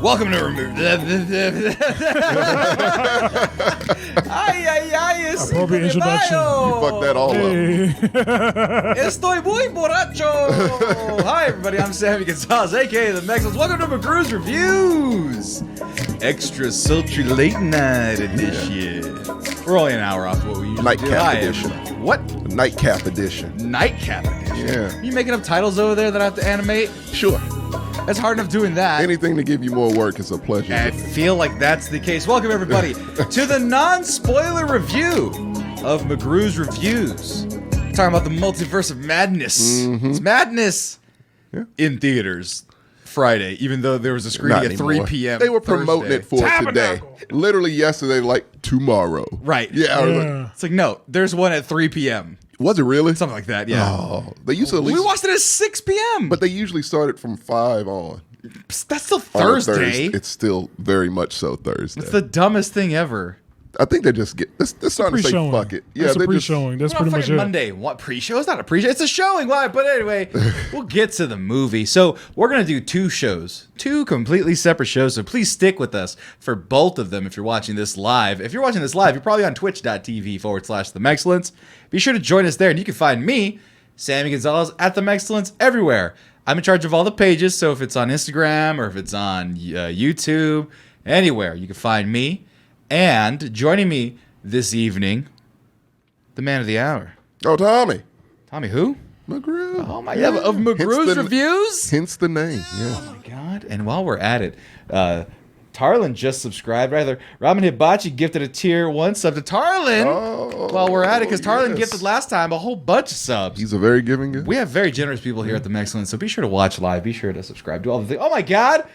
Welcome to Remove. Appropriate introduction. You fucked that all up. Estoy muy borracho. Hi, everybody. I'm Sammy Gonzalez, aka the Mexicans. Welcome to McGrew's Reviews. Extra sultry late night edition. We're only an hour off what we usually do. Nightcap edition. What? Nightcap edition. Nightcap edition. Yeah. You making up titles over there that I have to animate? Sure. That's hard enough doing that. Anything to give you more work is a pleasure. I feel like that's the case. Welcome, everybody, to the non-spoiler review of McGrew's Reviews. We're talking about the Multiverse Madness. Mm-hmm. It's madness in theaters Friday, even though there was a screening at 3 p.m. They were promoting it for today. Literally yesterday, like tomorrow. Right. Yeah. It's like, no, there's one at 3 p.m. Was it really? Something like that, yeah. Oh, they used to at least. We watched it at 6 p.m. But they usually started from 5 on. That's still Thursday. It's still very much so Thursday. It's the dumbest thing ever. I think they just get. They're starting to say Pre-showing. fuck it. It's a they pre-showing. That's Well, pretty much fucking it. Monday. What pre-show? It's not a pre-show. It's a showing. Why? But anyway, we'll get to the movie. So we're gonna do 2 shows, 2 completely separate shows. So please stick with us for both of them. If you're watching this live, you're probably on twitch.tv/themexcellence. Be sure to join us there, and you can find me, Sammy Gonzalez, at the Mexcellence everywhere. I'm in charge of all the pages. So if it's on Instagram or if it's on YouTube, anywhere you can find me. And joining me this evening, the man of the hour. Oh, Tommy. Tommy who? McGrew. Oh my God, of McGrew's Reviews? Hence the name, yeah. Oh my God. And while we're at it, Tarlin just subscribed. Ramen Hibachi gifted a tier 1 sub to Tarlin while we're at it, because Tarlin gifted last time a whole bunch of subs. He's a very giving guy. We have very generous people here at the Mexcellence, so be sure to watch live. Be sure to subscribe. Do all the things. Oh my God.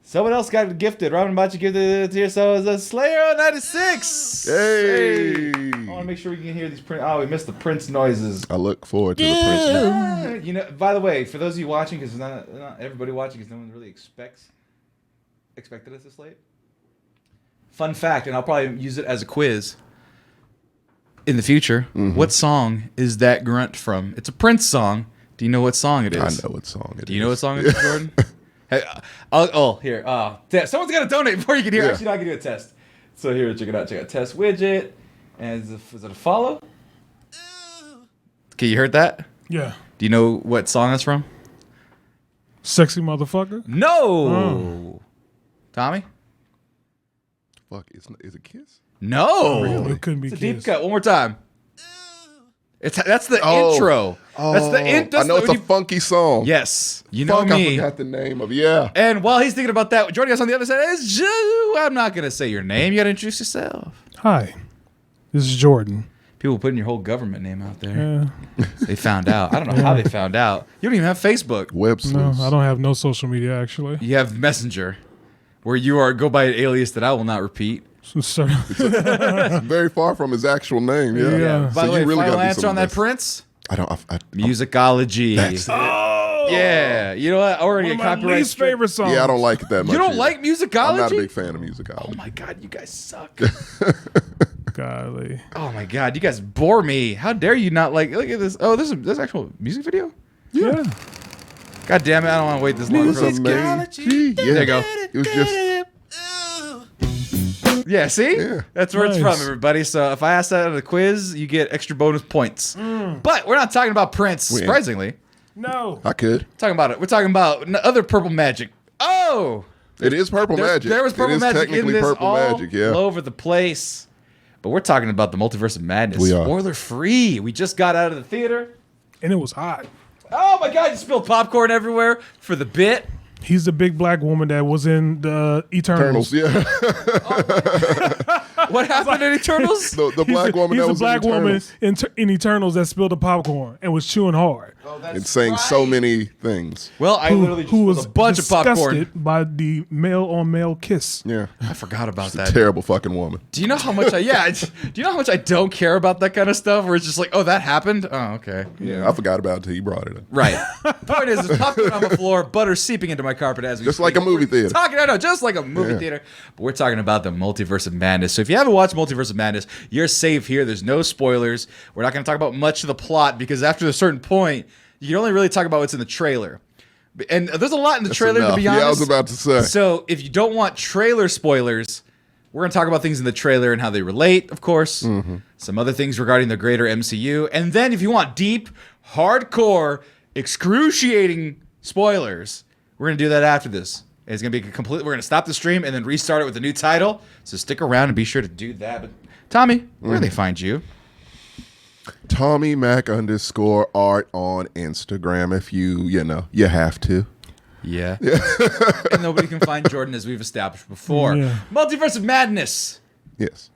Someone else got gifted. Ramen Hibachi gifted a tier sub as a Slayer 96. Hey. I want to make sure we can hear these Prince. Oh, we missed the Prince noises. I look forward to the Prince. You know, by the way, for those of you watching, because not everybody watching, because no one really expected us this late. Fun fact, and I'll probably use it as a quiz in the future. Mm-hmm. What song is that grunt from? It's a Prince song. Do you know what song it is? I know what song it is. Do you know what song it is, Jordan? Hey, here. Someone's got to donate before you can hear it. Yeah. Actually, no, I can do a test. So here, check it out. Check out test widget. And is it a follow? Okay, you heard that? Yeah. Do you know what song it's from? Sexy motherfucker. No. Tommy? Fuck, is it Kiss? No. Really? It couldn't be It's a Kiss. deep cut. One more time. That's the intro. That's the intro. I know it's a funky song. Yes. You know Fuck, me. I forgot the name of it. Yeah. And while he's thinking about that, joining us on the other side is Joe. I'm not going to say your name. You got to introduce yourself. Hi. This is Jordan. People putting your whole government name out there. Yeah. They found out. I don't know how they found out. You don't even have Facebook. Web No, sleuths. I don't have no social media, actually. You have Messenger, where you go by an alias that I will not repeat. So, It's very far from his actual name. Yeah. Yeah. By the way, final gotta do answer some on of that this. Prince? I don't. Musicology. That's it. Yeah. You know what? Already one a of my copyright least strike. favorite songs. Yeah, I don't like it that much. You don't either. like musicology? I'm not a big fan of musicology. Oh my God, you guys suck. Golly. Oh my God, you guys bore me. How dare you not like? Look at this. Oh, this is actual music video. Yeah. God damn it, I don't want to wait this long. It's For this. amazing. Yeah. There you go. It was just. Yeah, see? Yeah. That's where it's Nice. from, everybody. So if I ask that at a quiz, you get extra bonus points. But we're not talking about Prince, We ain't. surprisingly. No. I could. Talking about it. We're talking about other purple magic. Oh! It is purple magic. There was purple it is magic in technically this purple all magic. Yeah. over the place. But we're talking about the Multiverse of Madness. We are. Spoiler free. We just got out of the theater. And it was hot. Oh my God, you spilled popcorn everywhere for the bit. He's the big black woman that was in the Eternals. Eternals. Yeah. What happened in Eternals? the black woman He's that the was black in woman Eternals in Eternals that spilled the popcorn and was chewing hard. and saying so many things. Well, I literally just Who spilled was a bunch of popcorn. disgusted by the male-on-male kiss. Yeah. I forgot about She's that. a terrible fucking woman. Do you know how much do you know how much I don't care about that kind of stuff where it's just like, oh, that happened? Oh, okay. Yeah. I forgot about it until you brought it up. Right. Point is, there's popcorn on the floor, butter seeping into my carpet as we Just speak. like a movie theater. I know, just like a movie Yeah. theater. But we're talking about the Multiverse of Madness. So if you haven't watched Multiverse of Madness, you're safe here. There's no spoilers. We're not going to talk about much of the plot because after a certain point, you can only really talk about what's in the trailer. And there's a lot in the trailer, enough. to be honest. Yeah, I was about to say. So if you don't want trailer spoilers, we're going to talk about things in the trailer and how they relate, of course. Some other things regarding the greater MCU. And then if you want deep, hardcore, excruciating spoilers, we're going to do that after this. It's going to be we're going to stop the stream and then restart it with a new title. So stick around and be sure to do that. But Tommy, where do they find you? Tommy Mac _ art on Instagram if you have to. Yeah. And nobody can find Jordan, as we've established before. Yeah. Multiverse of Madness. Yes.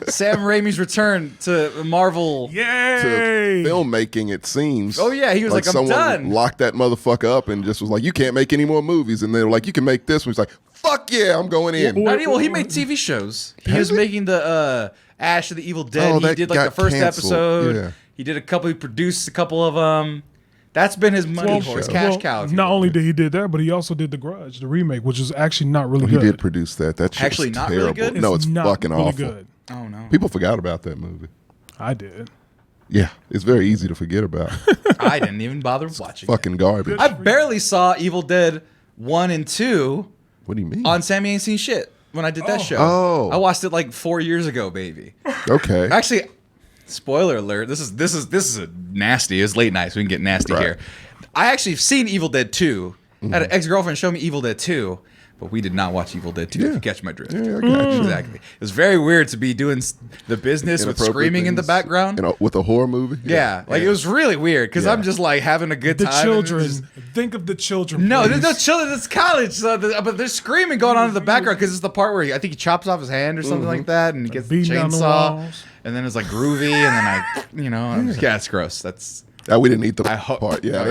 Sam Raimi's return to Marvel. To Yay! filmmaking, it seems. Oh, yeah, he was like, I'm someone done. locked that motherfucker up and just was like, you can't make any more movies. And they were like, you can make this one. He's like, fuck yeah, I'm going in. Well, he made TV shows. He was making the Ash of the Evil Dead. Oh, He that did like the got first canceled. episode. Yeah. He produced a couple of That's been his money for his cash cow. if you Not will. only did he did that, but he also did The Grudge, the remake, which is actually not really He good. did produce that. That shit Actually was not really terrible. good? No, it's not fucking really awful. good. Oh no, People forgot about that movie. I did. Yeah, it's very easy to forget about. I didn't even bother watching. Fucking garbage. I barely saw Evil Dead 1 and 2 What do you mean? on Sammy Ain't Seen Shit when I did that show. Oh. I watched it like 4 years ago, baby. Okay. Actually, spoiler alert. This is a nasty. It's late night, so we can get nasty Right. here. I actually have seen Evil Dead 2. I had an ex-girlfriend show me Evil Dead 2, but we did not watch Evil Dead 2, if you catch my drift. Yeah, I got you. Exactly. It was very weird to be doing the business with Inappropriate screaming in the things, background. with a horror movie. Yeah, like it was really weird because Yeah. I'm just like having a good The time. and children. just- Think of the children. No, there's no please. children. It's college, so but there's screaming going on in the background because it's the part where I think he chops off his hand or something like that, and he gets the beating down the chainsaw, walls. and then it's like groovy, and then yeah, it's gross. That's We didn't eat the I hope- part. Yeah.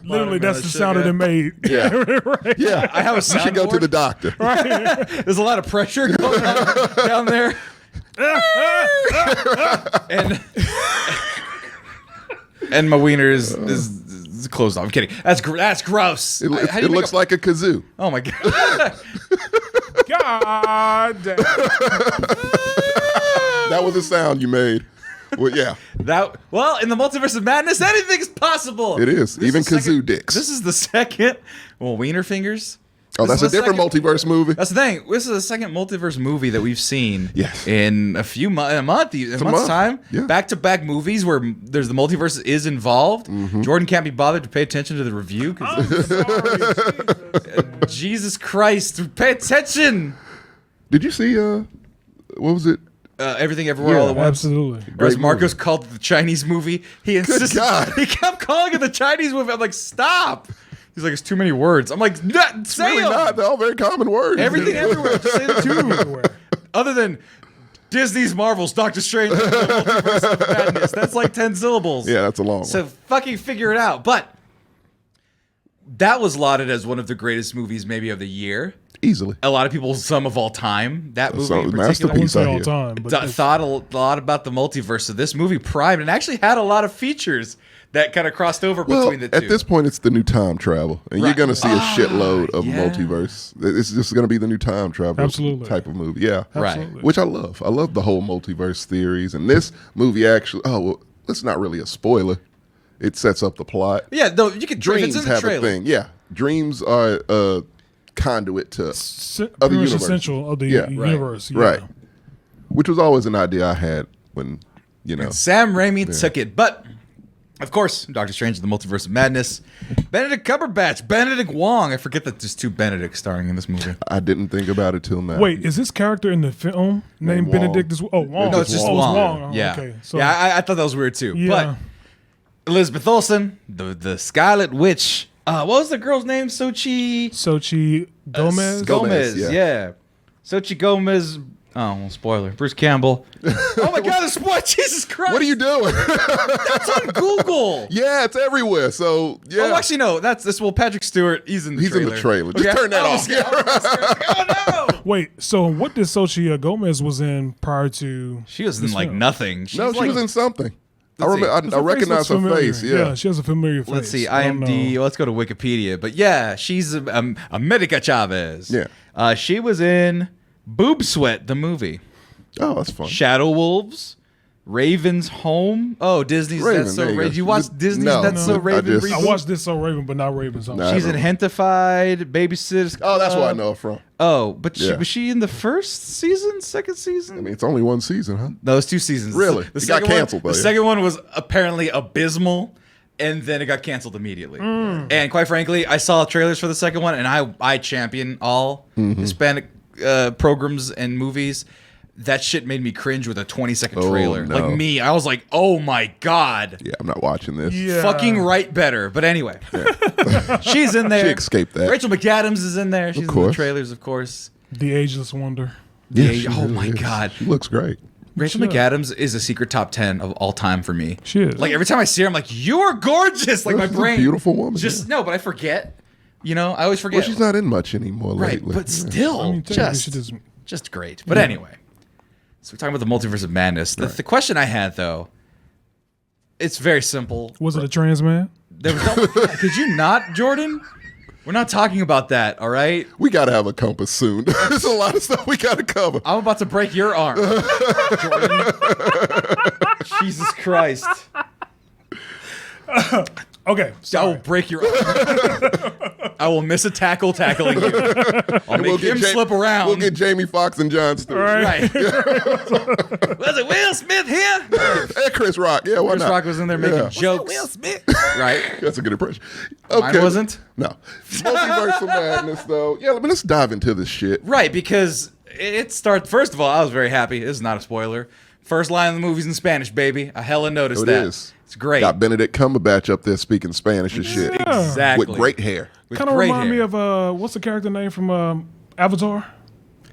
Literally, that's the sugar. sound it made. Yeah. Right. Yeah. I have a You should go to soundboard. the doctor. There's a lot of pressure going on down there, and my wiener is closed off. I'm kidding. That's gross. It, How do you it make looks like a kazoo. Oh my god. God damn. That was the sound you made. Well, yeah, In the Multiverse of Madness, anything is possible. it is. This Even is the kazoo second- dicks. This is the second. Well, wiener fingers. Oh, This that's a is the different second- multiverse movie. That's the thing. This is the second multiverse movie that we've seen. Yes. In a month's month. time. Yeah. Back-to-back movies where there's the multiverse is involved. Mm-hmm. Jordan can't be bothered to pay attention to the review. 'Cause I'm sorry. Jesus Christ, pay attention. Did you see? What was it? Everything Everywhere All at Once. Absolutely. Or as Great Marcos movie. called it the Chinese movie. He insisted. God. He kept calling it the Chinese movie. I'm like, stop. He's like, it's too many words. I'm like, say Really them. not. They're all very common words. Everything everywhere. Just say the two. Everywhere. Other than Disney's Marvel's Doctor Strange and the Multiverse of Madness. That's like 10 syllables. Yeah, that's a long So one. fucking figure it out. But that was lauded as one of the greatest movies maybe of the year. Easily. A lot of people, some of all time. That movie So, in I particular. wouldn't say out all here. time, but it's- Thought a lot about the multiverse. So this movie primed and actually had a lot of features that kind of crossed over Well, between the two. at this point, it's the new time travel, and you're Right. going to see a shitload of yeah. multiverse. It's just going to be the new time travel Absolutely. type of movie. Yeah, Right. Absolutely. Which I love. I love the whole multiverse theories, and this movie actually. Oh, well, it's not really a spoiler. It sets up the plot. Yeah, though you can Dreams it's in the have a trailer. thing. Yeah, dreams are a conduit to Pretty other much universes. essential of the Yeah. Right. universe. Yeah. Right. Which was always an idea I had when Sam Raimi took it, but of course, Doctor Strange: The Multiverse of Madness. Benedict Cumberbatch, Benedict Wong. I forget that there's two Benedicts starring in this movie. I didn't think about it till now. Wait, is this character in the film named Wong. Benedict? Wong. No, it's just Oh, Wong. Oh, Yeah, Okay. So, I thought that was weird too. yeah. But Elizabeth Olsen, the Scarlet Witch. What was the girl's name? Sochi Sochi Gomez. Gomez. yeah. Yeah. Sochi Gomez. Oh, well, spoiler. Bruce Campbell. Oh my God, the spoiler! Jesus Christ! What are you doing? That's on Google. Yeah, it's everywhere. So yeah, Oh, actually, no. That's this. Well, Patrick Stewart. He's in the trailer. in the trailer. Just turn that I off. was scared. I was scared. Oh no! Wait, so what did Sochi Gomez was in prior to? She was in this like film? nothing. no, she was in something. I Let's see. remember. I Her face recognize looks her familiar. face. Yeah. she has a familiar face. Let's see. I don't IMDb. know. Let's go to Wikipedia. But yeah, she's America Chavez. Yeah. She was in Boob Sweat, the movie. Oh, that's fun. Shadow Wolves, Raven's Home. Oh, Disney's Raven, That's So there you go. Raven. You watch Disney's No, That's So I Raven just- reboot? I watched This So Raven, but not Raven's Home. Nah. She's in Hentified, Babysitters. Oh, that's where I know her from. Oh, but Yeah. was she in the first season, second season? I mean, it's only one season, huh? No, it's 2 seasons. Really? The It got second canceled, one, though, The yeah. second one was apparently abysmal, and then it got canceled immediately. And quite frankly, I saw trailers for the second one, and I champion all Hispanic programs and movies. That shit made me cringe with a 20-second Oh, trailer. no. Like me, I was like, oh my God. Yeah, I'm not watching this. Yeah. Fucking right better. But anyway, she's in there. She escaped that. Rachel McAdams is in there. She's in the course. trailers, of course. The Ageless Wonder. Yeah, Yeah, she oh really my is. God. She looks great. Rachel Sure. McAdams is a secret top 10 of all time for me. She is. Like every time I see her, I'm like, you're gorgeous. Like my She's a brain. beautiful woman, Just yeah. no, but I forget. You know, I always forget. Well, she's not in much anymore right, lately. but Yeah. still, I mean, technically, she just, does. just great. But anyway, so we're talking about the Multiverse of Madness. The question I had though, it's very simple. Was it a trans man? There was no, could you not, Jordan? We're not talking about that, all right? We got to have a compass soon. There's a lot of stuff we got to cover. I'm about to break your arm, Jordan. Jesus Christ. Okay. I will break your arm. I will miss a tackling you. I'll make him slip around. We'll get Jamie Foxx and Jon Stewart. Right. Was it Will Smith here? And Chris Rock. Yeah, why Chris not? Rock was in there making Yeah. jokes. Will Smith. Right. That's a good impression. Mine wasn't? No. Multiverse of Madness, though. Yeah, let's dive into this shit. Right, because it starts. First of all, I was very happy. This is not a spoiler. First line of the movie's in Spanish, baby. I hella noticed It that. is. It's great. Got Benedict Cumberbatch up there speaking Spanish and shit. Exactly. With great hair. With Kind of great remind me hair. of what's the character name from Avatar?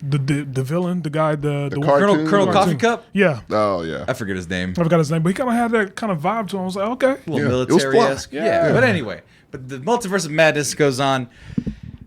The villain, the guy, the cartoon? Colonel Cartoon. Coffee Cup. Yeah, Oh, yeah. I forget his name. I forgot his name, but he kind of had that kind of vibe to him. I was like, okay, A little Yeah, it was military-esque. fly. Yeah. But anyway, but the Multiverse of Madness goes on.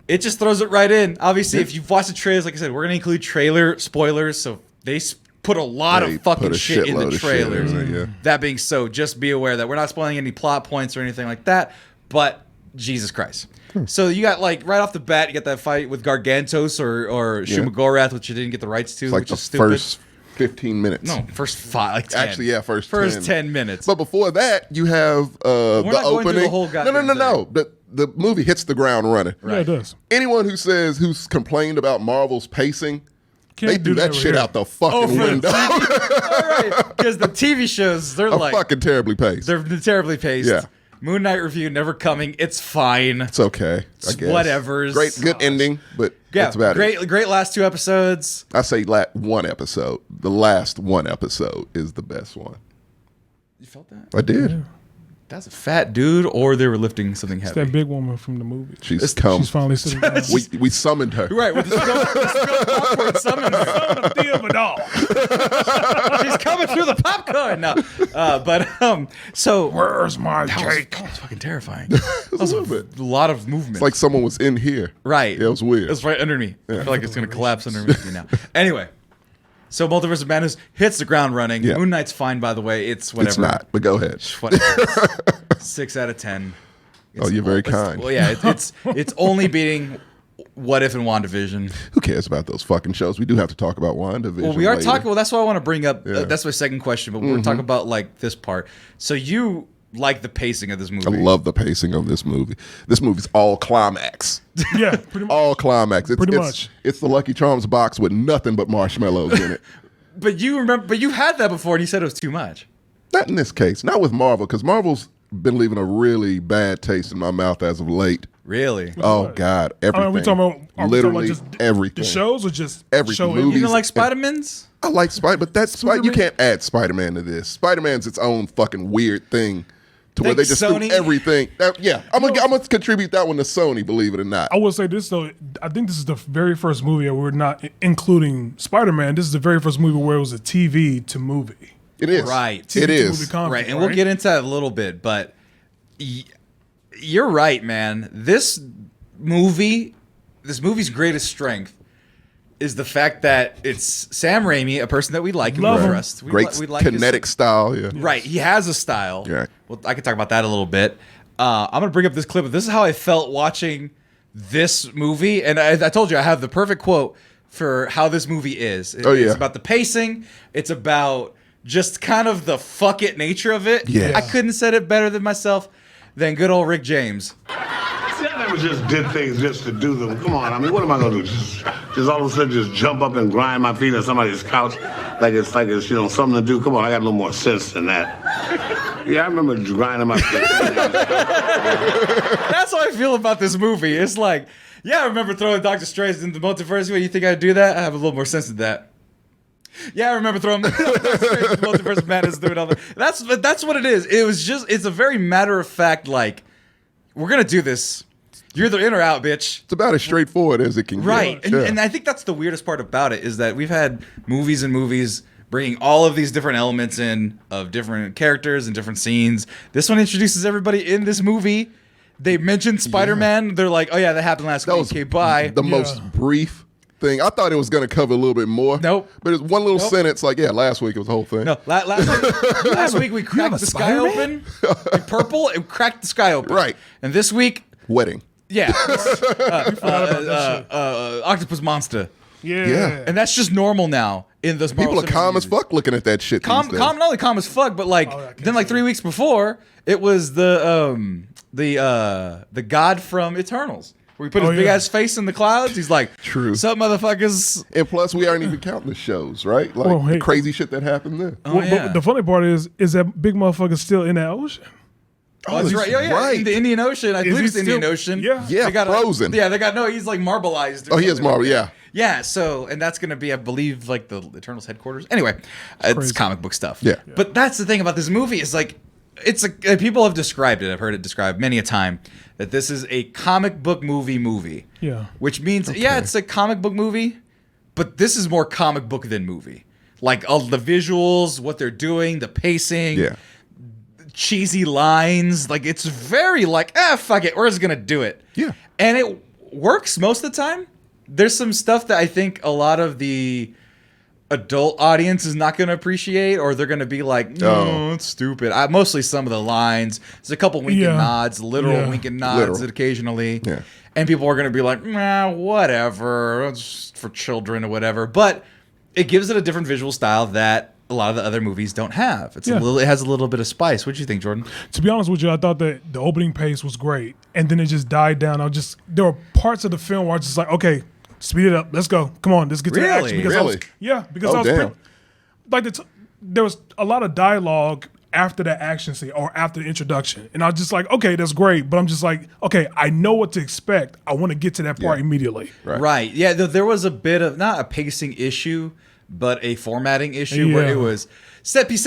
It just throws it right in. Obviously, if you've watched the trailers, like I said, we're going to include trailer spoilers. So they put a lot They of fucking put a shit in the shitload of shit trailers. in it, yeah. That being so, just be aware that we're not spoiling any plot points or anything like that. But Jesus Christ. So you got like right off the bat, you got that fight with Gargantos or Shumagorath, which you didn't get the rights to, It's like which the is stupid. first 15 minutes. No, first 5, like 10. Actually, yeah, first 10 minutes. But before that, you have the not going through opening. the whole goddamn no. The movie hits the ground running. yeah, it does. Anyone who's complained about Marvel's pacing, Can't they do that over shit here. out the fucking for the window. All right, because the TV shows, they're I'm like, fucking terribly paced. they're terribly paced. Yeah. Moon Knight review never coming. It's fine. It's okay. I guess. Whatevers. Great, good ending, but Yeah, that's about it. great last 2 episodes. I say one episode. The last one episode is the best one. You felt that? I did. That's a fat dude, or they were lifting something It's heavy. that big woman from the movie. She's come. She's finally sitting down. We summoned her. Right, with the spilled popcorn summoner. She's coming through the popcorn. No, so Where's my that cake? was fucking terrifying. That was a little bit. a lot of movement. It's like someone was in here. Right. Yeah, it was weird. It's right under me. I feel like it's going to collapse underneath me now. Anyway, so Multiverse of Madness hits the ground running. Yeah. Moon Knight's fine, by the way. It's whatever. It's not, but go ahead. Whatever. 6 out of 10. Oh, you're very It's- kind. Well, yeah, it's only beating What If and WandaVision. Who cares about those fucking shows? We do have to talk about WandaVision. Well, we are later. talking. Well, that's what I want to bring up. Yeah. That's my second question. But we're talking about like this part. So you like the pacing of this movie? I love the pacing of this movie. This movie's all climax. Yeah, pretty much. All climax. Pretty much. It's the Lucky Charms box with nothing but marshmallows in it. But you remember? But you had that before, and you said it was too much. Not in this case. Not with Marvel, because Marvel's been leaving a really bad taste in my mouth as of late. Really? Oh God, everything. Are we talking about literally just everything. the shows or just Every show movie. You didn't like Spider-Man's? I like Spider, but that's you Spider-Man? can't add Spider-Man to this. Spider-Man's its own fucking weird thing, to where they Thanks, just Sony. do everything. I'm gonna contribute that one to Sony. Believe it or not. I will say this though. I think this is the very first movie where we're not including Spider-Man. This is the very first movie where it was a TV to movie. It is Right. It TV to movie is. concept, Right, and we'll get into that a little bit, but you're right, man. This movie's greatest strength is the fact that it's Sam Raimi, a person that we like and Love we him. trust. We Great we like his- kinetic style. Yeah. Right, he has a style. Yeah. Well, I could talk about that a little bit. I'm gonna bring up this clip. This is how I felt watching this movie, and I told you I have the perfect quote for how this movie is. Oh, yeah. It's about the pacing. It's about just kind of the fuck it nature of it. Yes. I couldn't have said it better than myself than good old Rick James. See, I never just did things just to do them. Come on, I mean, what am I gonna do? Just all of a sudden just jump up and grind my feet on somebody's couch like it's something to do. Come on, I got a little more sense than that. Yeah, I remember grinding my feet. That's how I feel about this movie. It's like, yeah, I remember throwing Doctor Strange in the multiverse. You think I'd do that? I have a little more sense than that. Yeah, I remember throwing Multiverse Madness, doing all that. That's what it is. It's a very matter of fact, like, we're gonna do this. You're either in or out, bitch. It's about as straightforward as it can Right. get. And I think that's the weirdest part about it is that we've had movies and movies bringing all of these different elements in of different characters and different scenes. This one introduces everybody in this movie. They mentioned Spider-Man. They're like, oh yeah, that happened last week. Okay, bye. The most brief thing. I thought it was going to cover a little bit more. Nope. But it's one little sentence like, yeah, last week it was the whole thing. No, last week we cracked the sky open. In purple, and cracked the sky open. Right. And this week, Wedding. yeah, octopus monster. Yeah. And that's just normal now in those Marvel People are calm Cinematic as fuck looking at that shit Calm, these days. not only calm as fuck, but like then like 3 weeks before, it was the god from Eternals, where he put his big ass face in the clouds. He's like, True. "Sup, motherfuckers?" And plus, we aren't even counting the shows, right? Like the crazy shit that happened there. But the funny part is that big motherfucker still in that ocean. Oh, that's right. Yeah, right. In the Indian Ocean. I believe he it's the Indian still- Ocean. Yeah. Yeah, They got frozen. he's like marbleized. Oh, he is marble, yeah. Yeah, so, and that's going to be, I believe, like the Eternals headquarters. Anyway, it's crazy. comic book stuff. Yeah. But that's the thing about this movie is like, people have described it, I've heard it described many a time, that this is a comic book movie. Yeah. Which means, yeah, it's a comic book movie, but this is more comic book than movie. Like, all the visuals, what they're doing, the pacing. Yeah. Cheesy lines, like it's very like fuck it, we're just gonna do it. Yeah. And it works most of the time. There's some stuff that I think a lot of the adult audience is not gonna appreciate, or they're gonna be like, no, it's stupid. Mostly some of the lines. There's a couple wink and nods, literal wink and nods occasionally. Yeah. And people are gonna be like, nah, whatever, it's just for children or whatever. But it gives it a different visual style that a lot of the other movies don't have. It has a little bit of spice. What do you think, Jordan? To be honest with you, I thought that the opening pace was great, and then it just died down. There were parts of the film where I was just like, okay, speed it up, let's go, come on, let's get to the action. Because there was a lot of dialogue after that action scene or after the introduction, and I was just like, okay, that's great, but I'm just like, okay, I know what to expect. I want to get to that part immediately. Right. Yeah. There was a bit of not a pacing issue, but a formatting issue where it was set piece.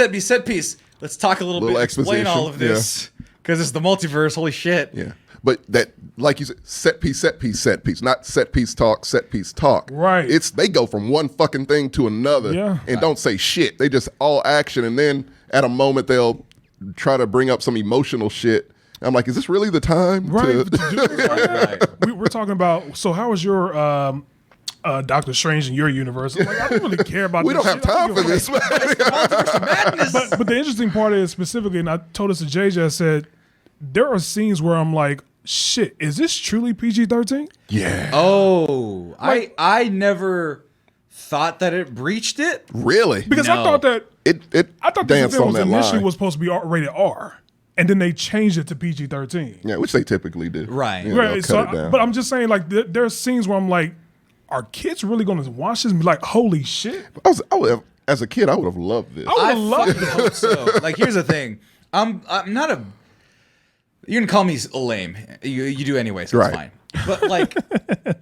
Let's talk a little bit, explain all of this because it's the multiverse. Holy shit. Yeah. But that, like you said, set piece, not set piece talk. Right. They go from one fucking thing to another and don't say shit. They just all action, and then at a moment they'll try to bring up some emotional shit. I'm like, is this really the time? Right. We're talking about. So how was your Doctor Strange in your universe? I'm like, I don't really care about. We this don't have time for this, man. Multiverse Madness. But the interesting part is specifically, and I told this to JJ, I said there are scenes where I'm like, shit, is this truly PG-13? Yeah. Oh, I never thought that it breached it. Really? Because I thought that I thought this danced film on that initially line. was supposed to be rated R, and then they changed it to PG-13. Yeah, which they typically do. Right. You know, Right. they'll So, cut it down. but I'm just saying, like, there are scenes where I'm like, are kids really going to watch this and be like, holy shit? As a kid, I would have loved this. I would love fucking hope so. Like, here's the thing. I'm not a. You can call me lame. You do anyway, so it's fine. But like,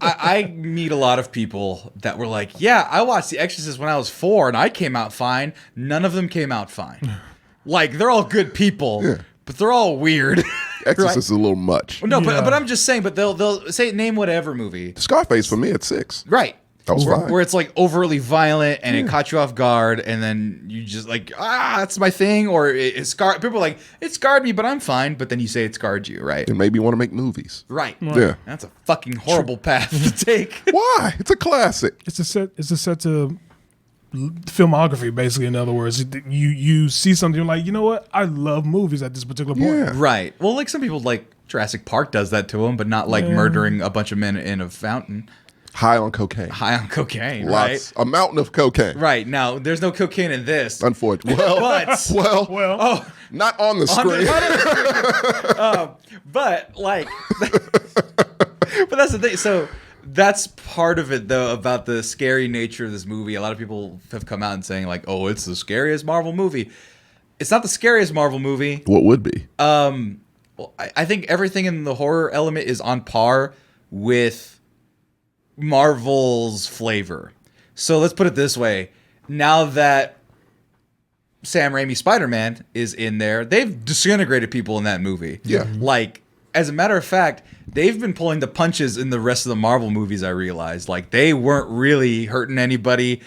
I meet a lot of people that were like, "Yeah, I watched The Exorcist when I was 4, and I came out fine." None of them came out fine. Like, they're all good people, but they're all weird. Exorcist is a little much. No, but I'm just saying. But they'll say name whatever movie. Scarface for me at 6. Right. That was fine. Where it's like overtly violent and it caught you off guard, and then you just like, that's my thing, or it scarred. People are like, it scarred me, but I'm fine. But then you say it scarred you, right? It made me want to make movies. Right. Yeah. That's a fucking horrible path to take. Why? It's a classic. It's a set to filmography, basically. In other words, you see something, you're like, you know what? I love movies at this particular point. Yeah. Right. Well, like some people, like Jurassic Park does that to them, but not like murdering a bunch of men in a fountain. High on cocaine. High on cocaine, Lots. A mountain of cocaine. Right. Now, there's no cocaine in this. Unfortunately. Well, not on the screen. But like, but that's the thing. So that's part of it, though, about the scary nature of this movie. A lot of people have come out and saying like, "Oh, it's the scariest Marvel movie." It's not the scariest Marvel movie. What would be? Well, I think everything in the horror element is on par with Marvel's flavor. So let's put it this way. Now that Sam Raimi Spider-Man is in there, they've disintegrated people in that movie. Yeah. Like, as a matter of fact, they've been pulling the punches in the rest of the Marvel movies, I realized. Like, they weren't really hurting anybody.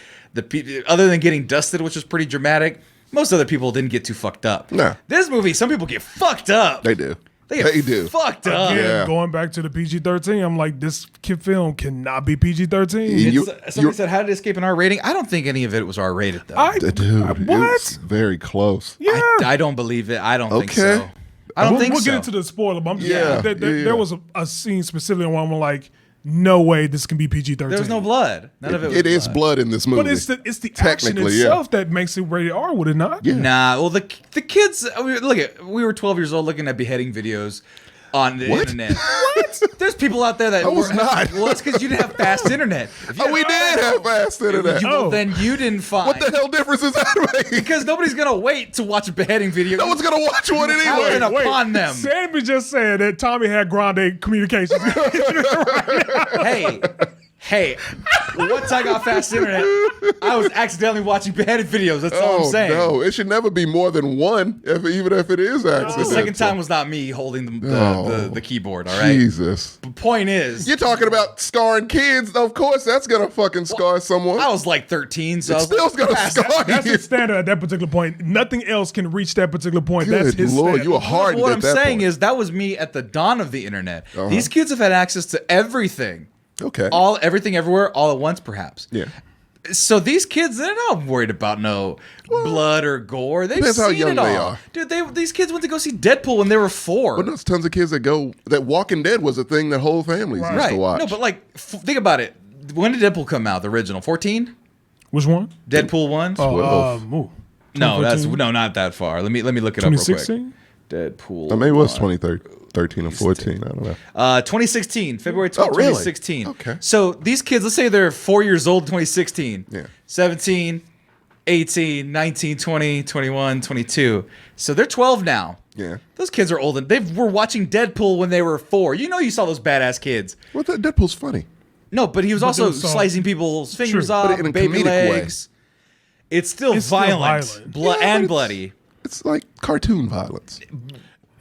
Other than getting dusted, which was pretty dramatic, most other people didn't get too fucked up. No. This movie, some people get fucked up. They do. They do. Fucked up. Again, going back to the PG-13, I'm like, this kid film cannot be PG-13. Somebody said, how did it escape an R rating? I don't think any of it was R rated, though. Dude, what? It's very close. Yeah. I don't believe it. I don't think so. I don't think we'll so. get into the spoiler, but I'm just there was a scene specifically where I'm like, no way this can be PG-13. There was no blood. None of it was It is blood in this movie. But it's the action itself that makes it rated R, would it not? Yeah. Nah, well, the kids, we were 12 years old looking at beheading videos on the internet. What? There's people out there that I was not. Well, it's because you didn't have fast internet. We did have fast internet. Then you didn't find. What the hell difference does that make? Because nobody's gonna wait to watch a beheading video. No one's gonna watch one anyway. Upon them. Sammy just said that Tommy had grande communications. Hey, once I got fast internet, I was accidentally watching beheaded videos. That's all I'm saying. No, it should never be more than one, even if it is accidental. The second time was not me holding the keyboard, all right? Jesus. The point is... You're talking about scarring kids. Of course, that's going to fucking scar someone. I was like 13, so... It's still going to scar you. That's his standard at that particular point. Nothing else can reach that particular point. Good That's his Lord, standard. you were hardened What at I'm that saying point. is that was me at the dawn of the internet. These kids have had access to everything. Okay. Everything everywhere, all at once, perhaps. Yeah. So these kids, they're not worried about blood or gore. They've depends seen how young it all. they are. Dude, these kids went to go see Deadpool when they were 4. But there's tons of kids that Walking Dead was a thing that whole families used to watch. No, but like, think about it. When did Deadpool come out? The original 14? Which one? Deadpool 1? No, not that far. Let me look it up real quick. 2016? Deadpool. I mean, it was 2013 or 14. I don't know. 2016, February 12th, really? 2016. Okay. So these kids, let's say they're 4 years old in 2016. Yeah. 17, 18, 19, 20, 21, 22. So they're 12 now. Yeah. Those kids are old. And they were watching Deadpool when they were 4. You saw those badass kids. Well, Deadpool's funny. No, but he was also slicing people's fingers off, but in a baby comedic legs. It's still violent. Bloody. It's like cartoon violence.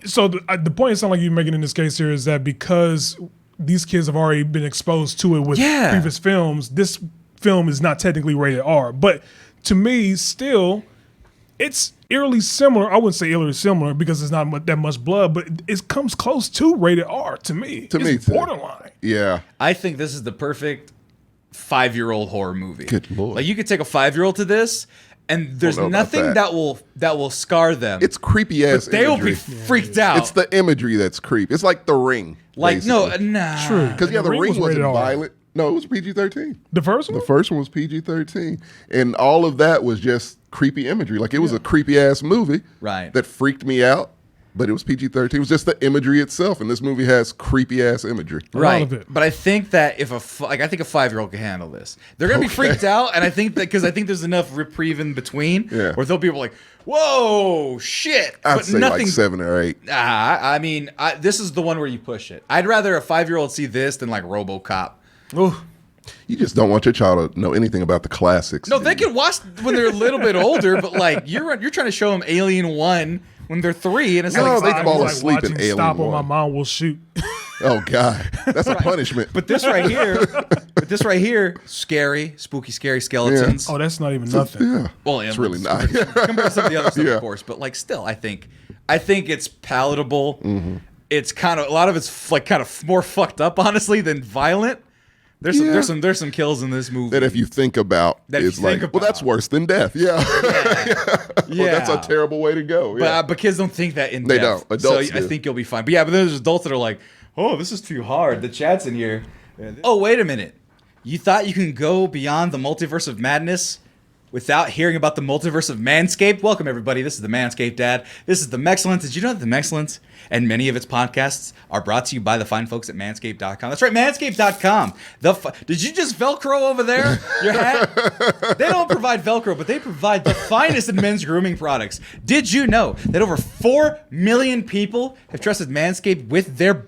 So the point it sounds like you're making in this case here is that because these kids have already been exposed to it with previous films, this film is not technically rated R. But to me, still, it's eerily similar. I wouldn't say eerily similar because it's not that much blood, but it comes close to rated R to me. It's borderline. Yeah. I think this is the perfect 5-year-old horror movie. Good Lord. Like, you could take a 5-year-old to this, and there's nothing that will scar them. It's creepy ass. But they will be freaked out. It's the imagery that's creepy. It's like The Ring. Like basically. nah. True. Because The Ring wasn't violent. No, it was PG-13. The first one? The first one was PG-13. And all of that was just creepy imagery. Like, it was a creepy ass movie. Right. That freaked me out. But it was PG-13. It was just the imagery itself, and this movie has creepy ass imagery. Right, but I think that if I think a 5-year-old can handle this. They're gonna be freaked out, and I think that because I think there's enough reprieve in between, where there'll be people like, "Whoa, shit!" I'd say nothing, like 7 or 8. I mean, this is the one where you push it. I'd rather a 5-year-old see this than like RoboCop. Ooh. You just don't want your child to know anything about the classics. No, they can watch when they're a little bit older, but like you're trying to show them Alien 1 when they're 3, and it's No, they like fall asleep in Alien Stop 1. or my mom will shoot. Oh God, that's a punishment. But this right here, scary, spooky, scary skeletons. Oh, that's not even nothing. Yeah, Well, it's really not. Compared to some of the other stuff, of course, but like still, I think it's palatable. Mm-hmm. It's kind of a lot of it's like kind of more fucked up, honestly, than violent. There's some kills in this movie that if you think about, it's like, well, that's worse than death. Yeah. Well, that's a terrible way to go. Yeah. But kids don't think that in They depth. don't. Adults so do. I think you'll be fine. But yeah, but then there's adults that are like, oh, this is too hard. The chat's in here. Oh, wait a minute. You thought you can go beyond the multiverse of madness without hearing about the multiverse of Manscaped? Welcome, everybody. This is the Manscaped Dad. This is the Mexcellence. Did you know that the Mexcellence and many of its podcasts are brought to you by the fine folks at Manscaped.com? That's right, Manscaped.com. Did you just Velcro over there? Your hat? They don't provide Velcro, but they provide the finest in men's grooming products. Did you know that over 4 million people have trusted Manscaped with their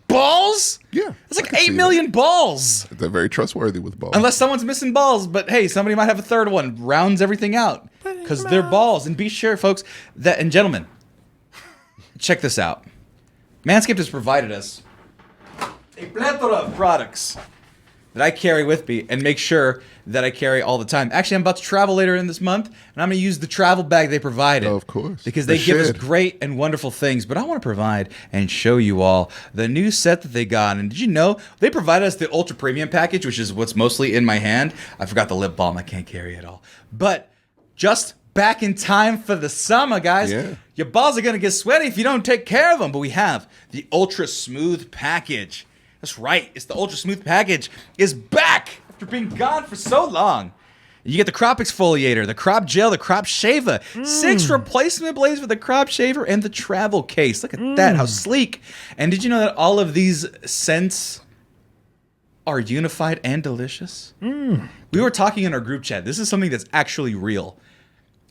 balls? Yeah. It's like 8 million balls. They're very trustworthy with balls. Unless someone's missing balls, but hey, somebody might have a third one. Rounds everything out because they're balls. And be sure, folks, and gentlemen, check this out. Manscaped has provided us a plethora of products that I carry with me and make sure that I carry all the time. Actually, I'm about to travel later in this month, and I'm going to use the travel bag they provided. Oh, of course. Because they give us great and wonderful things. But I want to provide and show you all the new set that they got. And did you know they provided us the Ultra Premium package, which is what's mostly in my hand. I forgot the lip balm. I can't carry it all. But just back in time for the summer, guys. Yeah. Your balls are going to get sweaty if you don't take care of them. But we have the Ultra Smooth package. That's right. It's the Ultra Smooth package is back after being gone for so long. You get the crop exfoliator, the crop gel, the crop shaver, 6 replacement blades for the crop shaver, and the travel case. Look at that, how sleek. And did you know that all of these scents are unified and delicious? We were talking in our group chat. This is something that's actually real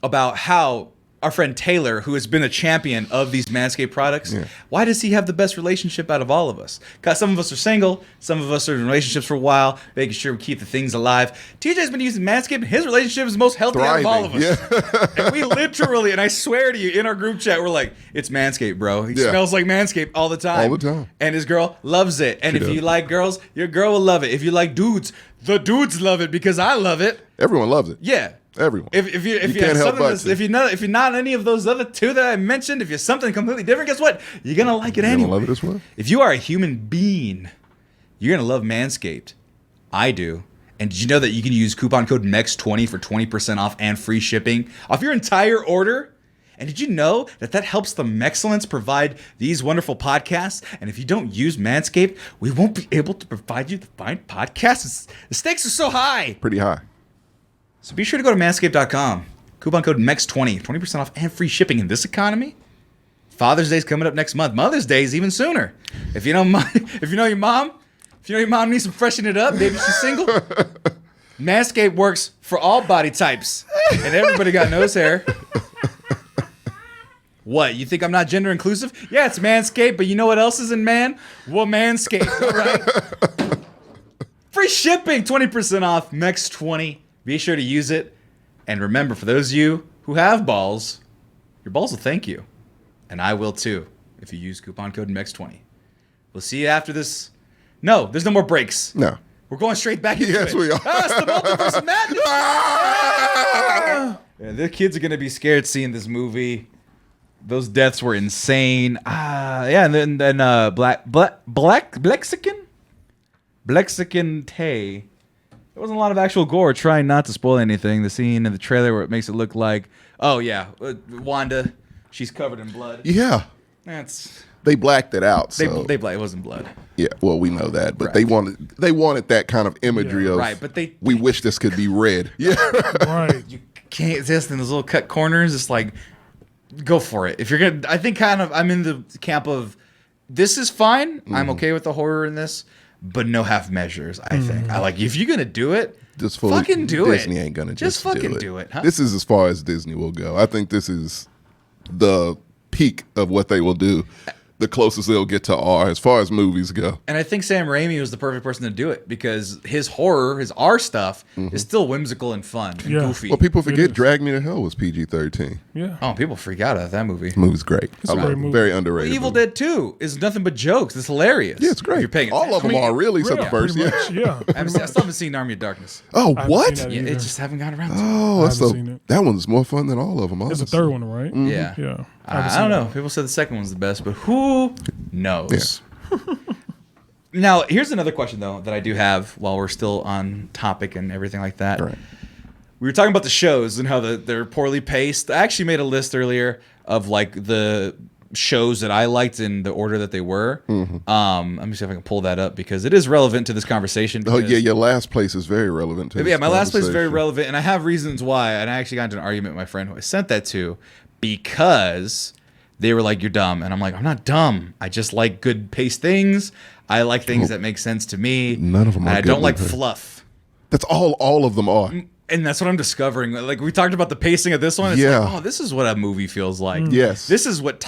about how our friend Taylor, who has been a champion of these Manscaped products, why does he have the best relationship out of all of us? Because some of us are single, some of us are in relationships for a while, making sure we keep the things alive. TJ's been using Manscaped, and his relationship is the most healthy out of all of us. Yeah. And we literally, and I swear to you, in our group chat, we're like, it's Manscaped, bro. He smells like Manscaped all the time. All the time. And his girl loves it. And if you like girls, your girl will love it. If you like dudes, the dudes love it because I love it. Everyone loves it. Yeah. Everyone. If you have something if you're not any of those other two that I mentioned, if you're something completely different, guess what? You're gonna like it anyway. Love it as well. If you are a human being, you're gonna love Manscaped. I do. And did you know that you can use coupon code MEX20 for 20% off and free shipping off your entire order? And did you know that helps the Mexcellence provide these wonderful podcasts? And if you don't use Manscaped, we won't be able to provide you the fine podcasts. The stakes are so high. Pretty high. So be sure to go to manscaped.com. Coupon code MEX20, 20% off and free shipping in this economy. Father's Day's coming up next month. Mother's Day is even sooner. If you know your mom needs some freshening it up, maybe she's single. Manscaped works for all body types. And everybody got nose hair. What, you think I'm not gender inclusive? Yeah, it's Manscaped, but you know what else is in man? Well, Manscaped, all right? Free shipping, 20% off, MEX20. Be sure to use it. And remember, for those of you who have balls, your balls will thank you. And I will too, if you use coupon code MEX20. We'll see you after this. No, there's no more breaks. No. We're going straight back into it. Yes, we are. It's the Multiverse Madness. Yeah, the kids are going to be scared seeing this movie. Those deaths were insane. And then Blexican Tay. There wasn't a lot of actual gore. Trying not to spoil anything. The scene in the trailer where it makes it look like, Wanda, she's covered in blood. Yeah. They blacked it out. So. It wasn't blood. Yeah, well, we know that, but they wanted that kind of imagery of. Right, but we wish this could be red. Yeah. Right. You can't exist in those little cut corners. It's like, go for it. If you're gonna, I think I'm in the camp of, this is fine. I'm okay with the horror in this. But no half measures, I think. If you're going to do it, fucking do it. Disney ain't going to just fucking do it. Huh? This is as far as Disney will go. I think this is the peak of what they will do. The closest they'll get to R as far as movies go. And I think Sam Raimi was the perfect person to do it because his horror, his R stuff, is still whimsical and fun and goofy. Well, people forget Drag Me to Hell was PG-13. Yeah. Oh, people freak out at that movie. The movie's great. It's a great movie. Very underrated. Evil Dead 2 is nothing but jokes. It's hilarious. Yeah, it's great. If you're paying all of them are really, except the first. Yeah. I still haven't seen Army of Darkness. Oh, what? Yeah, it just haven't gotten around to it. Oh, that one's more fun than all of them. There's a third one, right? Yeah. Yeah. I don't know. People said the second one's the best, but who knows? Yeah. Now, here's another question, though, that I do have while we're still on topic and everything like that. Right. We were talking about the shows and how they're poorly paced. I actually made a list earlier of like the shows that I liked in the order that they were. Let me see if I can pull that up because it is relevant to this conversation. Oh yeah, your last place is very relevant to this my last place is very relevant, and I have reasons why. And I actually got into an argument with my friend who I sent that to because they were like, "You're dumb," and I'm like, "I'm not dumb. I just like good paced things. I like things that make sense to me. None of them are I don't like fluff." That's all of them are. And that's what I'm discovering. Like we talked about the pacing of this one. It's like, oh, this is what a movie feels like. Yes. This is what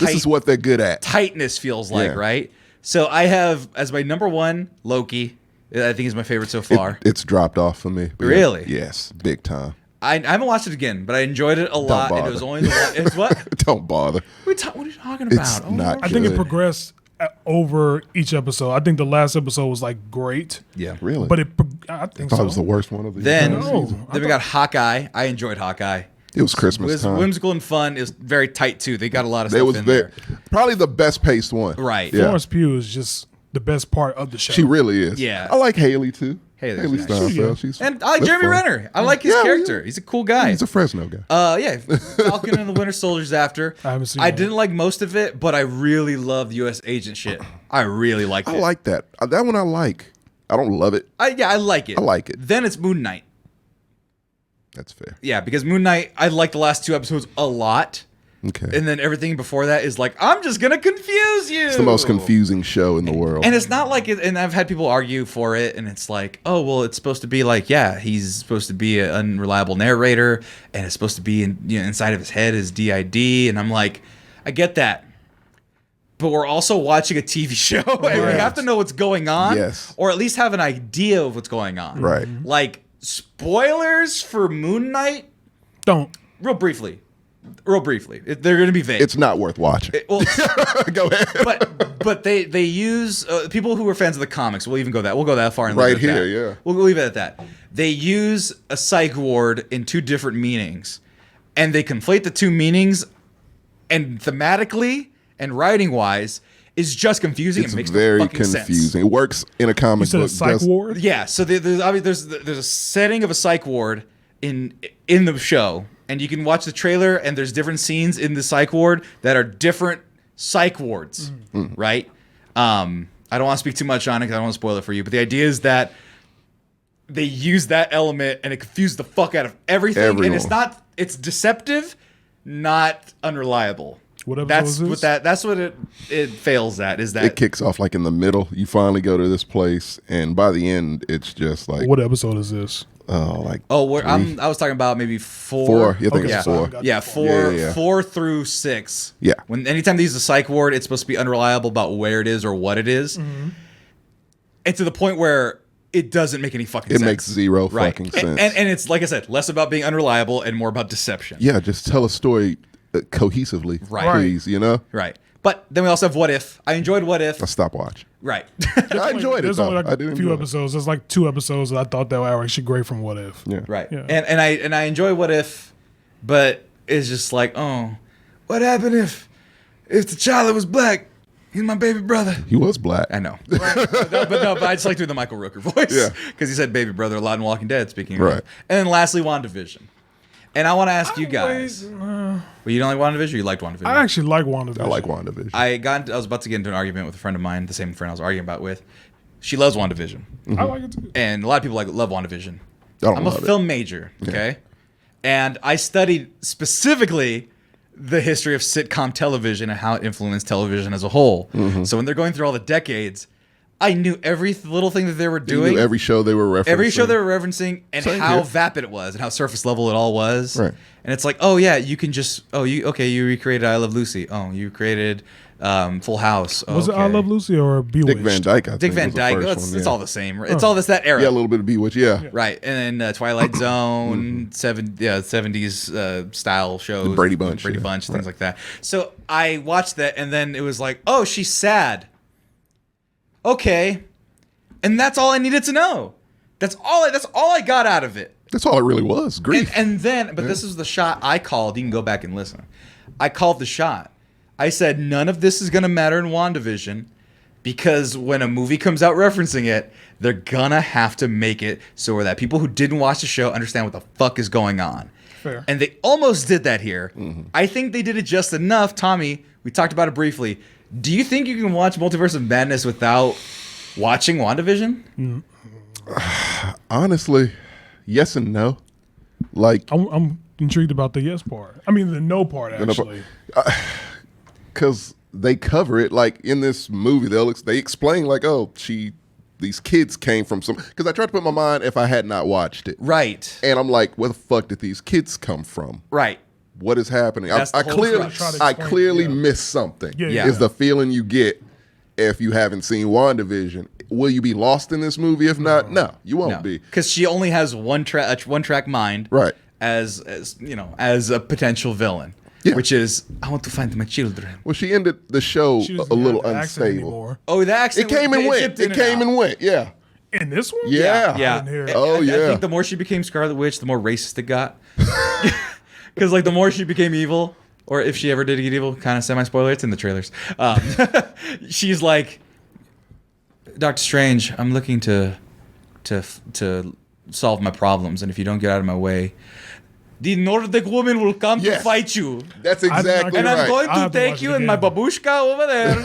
they're good at. Tightness feels like, right? So I have as my number one Loki. I think is my favorite so far. It's dropped off for me. Really? Yes, big time. I haven't watched it again, but I enjoyed it a lot. And it was only the one. It's what? Don't bother. What are you talking about? It's not I think it progressed over each episode. I think the last episode was like great. Yeah, really. But I think it was the worst one of the then we got Hawkeye. I enjoyed Hawkeye. It was Christmas time. It was whimsical and fun. It was very tight too. They got a lot of stuff in there. Probably the best paced one. Right. Yeah. Florence Pugh is just the best part of the show. She really is. Yeah. I like Haley too. Haley Steinfeld. And I like Jeremy Renner. I like his character. He's a cool guy. He's a Fresno guy. Falcon and the Winter Soldier's after. I haven't seen I that. didn't like most of it, but I really loved U.S. agent shit. I really liked it. I like that. That one I like. I don't love it. I like it. I like it. Then it's Moon Knight. That's fair. Yeah, because Moon Knight, I like the last 2 episodes a lot. Okay. And then everything before that is like, I'm just going to confuse you. It's the most confusing show in the world. And it's not like it, and I've had people argue for it, and it's like, oh, well, it's supposed to be like, yeah, he's supposed to be an unreliable narrator, and it's supposed to be inside of his head is DID, and I'm like, I get that. But we're also watching a TV show, and we have to know what's going on, or at least have an idea of what's going on. Right. Like, spoilers for Moon Knight? Don't. Real briefly. They're going to be vague. It's not worth watching. Well, go ahead. but they use people who are fans of the comics. We'll go that far and right leave it at here. that. Yeah, we'll leave it at that. They use a psych ward in 2 different meanings, and they conflate the 2 meanings, and thematically and writing wise is just confusing. It's it makes very no fucking confusing. sense. It works in a comic book. A psych ward? Yeah. So there's a setting of a psych ward in the show. And you can watch the trailer, and there's different scenes in the psych ward that are different psych wards, right? I don't want to speak too much on it because I don't want to spoil it for you. But the idea is that they use that element, and it confused the fuck out of everything. And it's deceptive, not unreliable. That's what it fails at. Is that it kicks off like in the middle? You finally go to this place, and by the end, it's just like, what episode is this? I was talking about maybe 4. 4. You think it's 4? Yeah, 4 through 6. Yeah. Anytime they use a psych ward, it's supposed to be unreliable about where it is or what it is. And to the point where it doesn't make any fucking sense. It makes zero fucking sense. And it's, like I said, less about being unreliable and more about deception. Yeah, just tell a story cohesively, please, Right. But then we also have What If. I enjoyed What If. I stopped watching. Right. I enjoyed it. There's only I did a few episodes. There's like 2 episodes that I thought that were actually great from What If. Yeah. Right. Yeah. And I enjoy What If, but it's just like, oh, what happened if the child was black? He's my baby brother. He was black. I know. But I just like doing the Michael Rooker voice. Yeah. Because he said baby brother a lot in Walking Dead, speaking of. Right. And then lastly, WandaVision. And I want to ask you guys. Well, you don't like WandaVision or you liked WandaVision? I actually like WandaVision. I like WandaVision. I was about to get into an argument with a friend of mine, the same friend I was arguing about with. She loves WandaVision. I like it too. And a lot of people love WandaVision. I'm a love film major, okay? And I studied specifically the history of sitcom television and how it influenced television as a whole. So when they're going through all the decades, I knew every little thing that they were doing. You knew every show they were referencing. And how vapid it was and how surface level it all was. Right. And it's like, oh yeah, you can just, you recreated I Love Lucy. Oh, you created Full House. Was it I Love Lucy or Bewitched? Dick Van Dyke, I think. Dick Van was the Dyke. first one, It's all the same. Right? It's all that era. Yeah, a little bit of Bewitched, yeah. Right. And then Twilight Zone, 70s style shows. The Brady Bunch. Things like that. So I watched that, and then it was like, oh, she's sad. Okay. And that's all I needed to know. That's all I got out of it. That's all it really was. Grief. And then, this is the shot I called. You can go back and listen. I called the shot. I said, none of this is going to matter in WandaVision because when a movie comes out referencing it, they're going to have to make it so that people who didn't watch the show understand what the fuck is going on. Fair. And they almost did that here. I think they did it just enough. Tommy, we talked about it briefly. Do you think you can watch Multiverse of Madness without watching WandaVision? Honestly, yes and no. Like, I'm intrigued about the yes part. I mean, the no part, actually. Because they cover it, like, in this movie, they explain, like, oh, these kids came from some... Because I tried to put my mind if I had not watched it. Right. And I'm like, where the fuck did these kids come from? Right. What is happening? That's I the whole clearly missed something. Yeah. Is the feeling you get if you haven't seen WandaVision. Will you be lost in this movie? If not, no, you won't be. Because she only has one track mind, right? As a potential villain, which is I want to find my children. Well, she ended the show a little unstable. Oh, the accent. It came and went. It came and went. Yeah. In this one? Yeah. I think the more she became Scarlet Witch, the more racist it got. Because like the more she became evil, or if she ever did get evil, kind of semi-spoiler, it's in the trailers. She's like, Doctor Strange, I'm looking to solve my problems, and if you don't get out of my way, the Nordic woman will come to fight you. That's exactly right. And I'm going to take you and my babushka over there.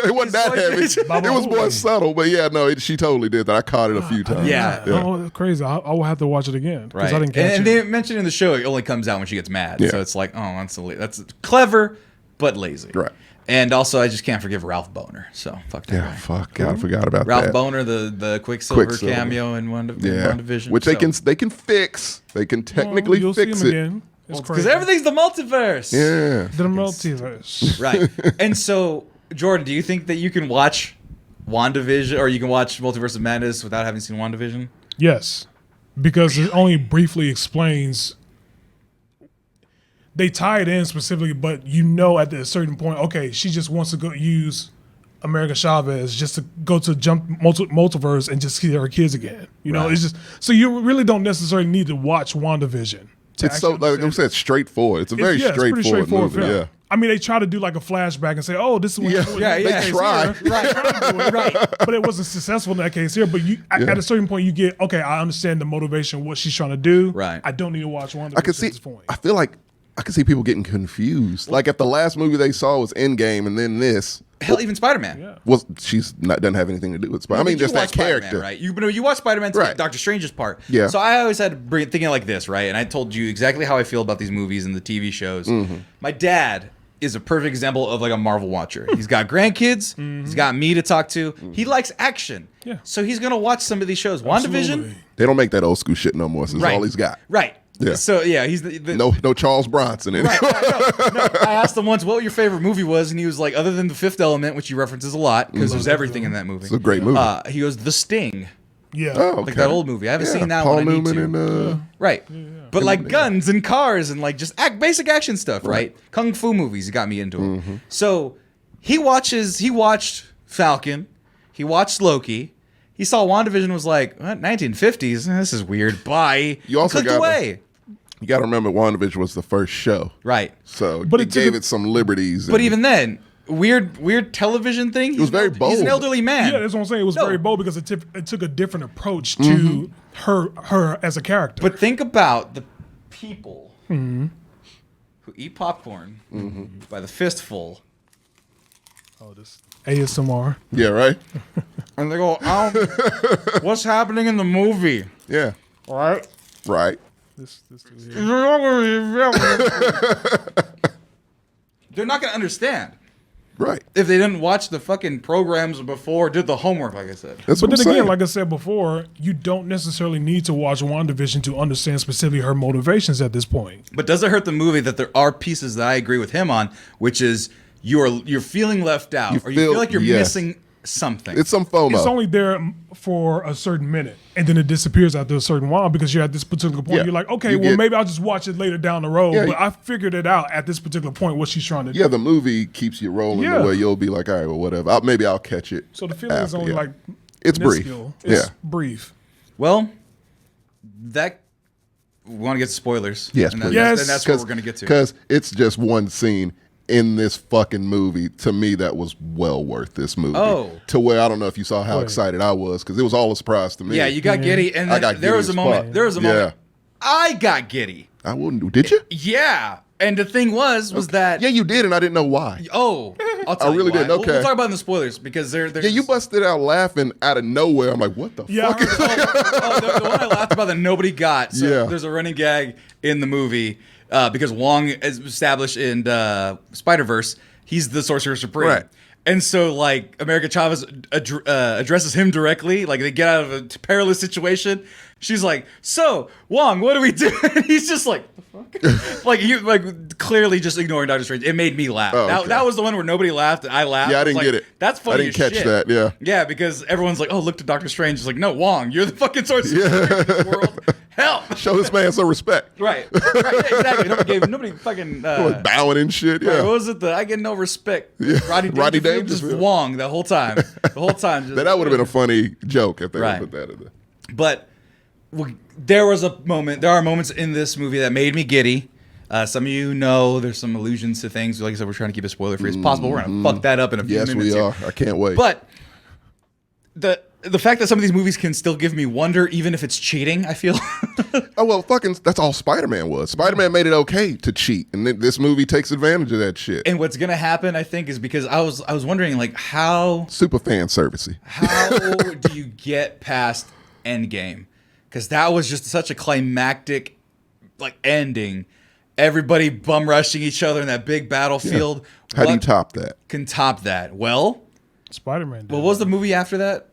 It wasn't that heavy. It was more subtle, but yeah, no, she totally did that. I caught it a few times. Yeah. Oh, crazy. I will have to watch it again. Right. I didn't catch and it. they mentioned in the show it only comes out when she gets mad. Yeah. So it's like, oh, that's clever, but lazy. Right. And also, I just can't forgive Ralph Boner. So fuck that. Yeah, fuck. God, I forgot about Ralph that. Boner, the Quicksilver cameo in WandaVision. Which they can fix. They can technically you'll fix see him it. again. Because everything's the multiverse. Yeah. The multiverse. Right. And so, Jordan, do you think that you can watch WandaVision or you can watch Multiverse of Madness without having seen WandaVision? Yes. Because it only briefly explains. They tie it in specifically, but you know at a certain point, okay, she just wants to go use America Chavez just to go to multiverse and just see her kids again. You know, it's just so you really don't necessarily need to watch WandaVision. It's so, like I said, straightforward. It's a very straightforward movie. Film. Yeah. I mean, they try to do like a flashback and say, "Oh, this is what." They try. Right. But it wasn't successful in that case here. But at a certain point, you get okay. I understand the motivation, what she's trying to do. Right. I don't need to watch WandaVision I can see. at this point. I feel like I can see people getting confused. Like if the last movie they saw was Endgame, and then this. Hell, even Spider-Man. Yeah. Well, doesn't have anything to do with Spider-Man. I mean, just that character, right? You watch Spider-Man to Doctor Strange's part. Yeah. So I always had to bring thinking like this, right? And I told you exactly how I feel about these movies and the TV shows. Mm-hmm. My dad is a perfect example of like a Marvel watcher. He's got grandkids. Mm-hmm. He's got me to talk to. Mm-hmm. He likes action. Yeah. So he's gonna watch some of these shows. WandaVision. They don't make that old school shit no more. So that's all he's got. Right. Yeah. So yeah, he's the no Charles Bronson in it. No. I asked him once what your favorite movie was, and he was like, other than The Fifth Element, which he references a lot because there's everything in that movie. It's a great movie. He goes The Sting. Yeah, like that old movie. I haven't seen that Paul one. Newman I need to. And right, but like guns and cars and like just basic action stuff. Right, kung fu movies. He got me into it. Mm-hmm. So he watched Falcon. He watched Loki. He saw WandaVision. Was like, what, 1950s. This is weird. Bye. You also clicked away. You got to remember, WandaVision was the first show, right? So, but it gave it some liberties. But even then, weird television thing. It was very bold. He's an elderly man. Yeah, that's what I'm saying. It was very bold because it took a different approach to her as a character. But think about the people who eat popcorn by the fistful. Oh, this ASMR. Yeah, right. And they go, what's happening in the movie? Yeah. Right. They're not going to understand. Right. If they didn't watch the fucking programs before, did the homework, like I said. But then again, like I said before, you don't necessarily need to watch WandaVision to understand specifically her motivations at this point. But does it hurt the movie that there are pieces that I agree with him on, which is you're feeling left out, or you feel like you're missing something. It's some FOMO. It's only there for a certain minute, and then it disappears after a certain while because you're at this particular point. You're like, okay, maybe I'll just watch it later down the road. But I figured it out at this particular point what she's trying to do. Yeah, the movie keeps you rolling the way you'll be like, all right, well, whatever. Maybe I'll catch it. So the feeling is only like it's brief. It's brief. Well, we want to get to spoilers. Yes, and please. that's what we're going to get to. Because it's just one scene in this fucking movie, to me, that was well worth this movie. Oh. To where I don't know if you saw how excited I was, because it was all a surprise to me. Yeah, you got giddy, and I got there was a moment. There was a moment I got giddy. I wouldn't. Did you? Yeah. And the thing was that... Yeah, you did, and I didn't know why. Oh, I'll tell you really why. didn't. Okay. We'll talk about it in the spoilers because they're Yeah, you busted out laughing out of nowhere. I'm like, what the fuck? the one I laughed about that nobody got. So Yeah. there's a running gag in the movie because Wong is established in Spider-Verse. He's the Sorcerer Supreme. Right. And so, like, America Chavez addresses him directly. Like, they get out of a perilous situation. She's like, so, Wong, what do we do? And he's just like, the fuck? like, clearly just ignoring Doctor Strange. It made me laugh. Oh, okay. That was the one where nobody laughed. And I laughed. Yeah, I didn't get it. That's funny I didn't catch shit. that, yeah. Yeah, because everyone's like, oh, look to Doctor Strange. It's like, no, Wong, you're the fucking Sorcerer Supreme world. Help. Show this man some respect. Right, yeah, exactly. Nobody fucking... bowing and shit, yeah. Right, what was it? I get no respect. Yeah. Rodney Rodney Dangerfield, just Wong the whole time. The whole time. Just, That would have been a funny joke if they Right. would put that in there. But there are moments in this movie that made me giddy. Some of you know there's some allusions to things. Like I said, we're trying to keep it spoiler-free as possible. We're going to fuck that up in a few Yes, minutes. we are. Here. I can't wait. But the fact that some of these movies can still give me wonder, even if it's cheating, I feel. Oh, well, fucking, that's all Spider-Man was. Spider-Man made it okay to cheat, and this movie takes advantage of that shit. And what's going to happen, I think, is because I was wondering, like, how Super fan servicey. How do you get past Endgame? Because that was just such a climactic, like, ending. Everybody bum rushing each other in that big battlefield. Yeah. How do you What top that? can top that? Well, Spider-Man did. what was the movie after that?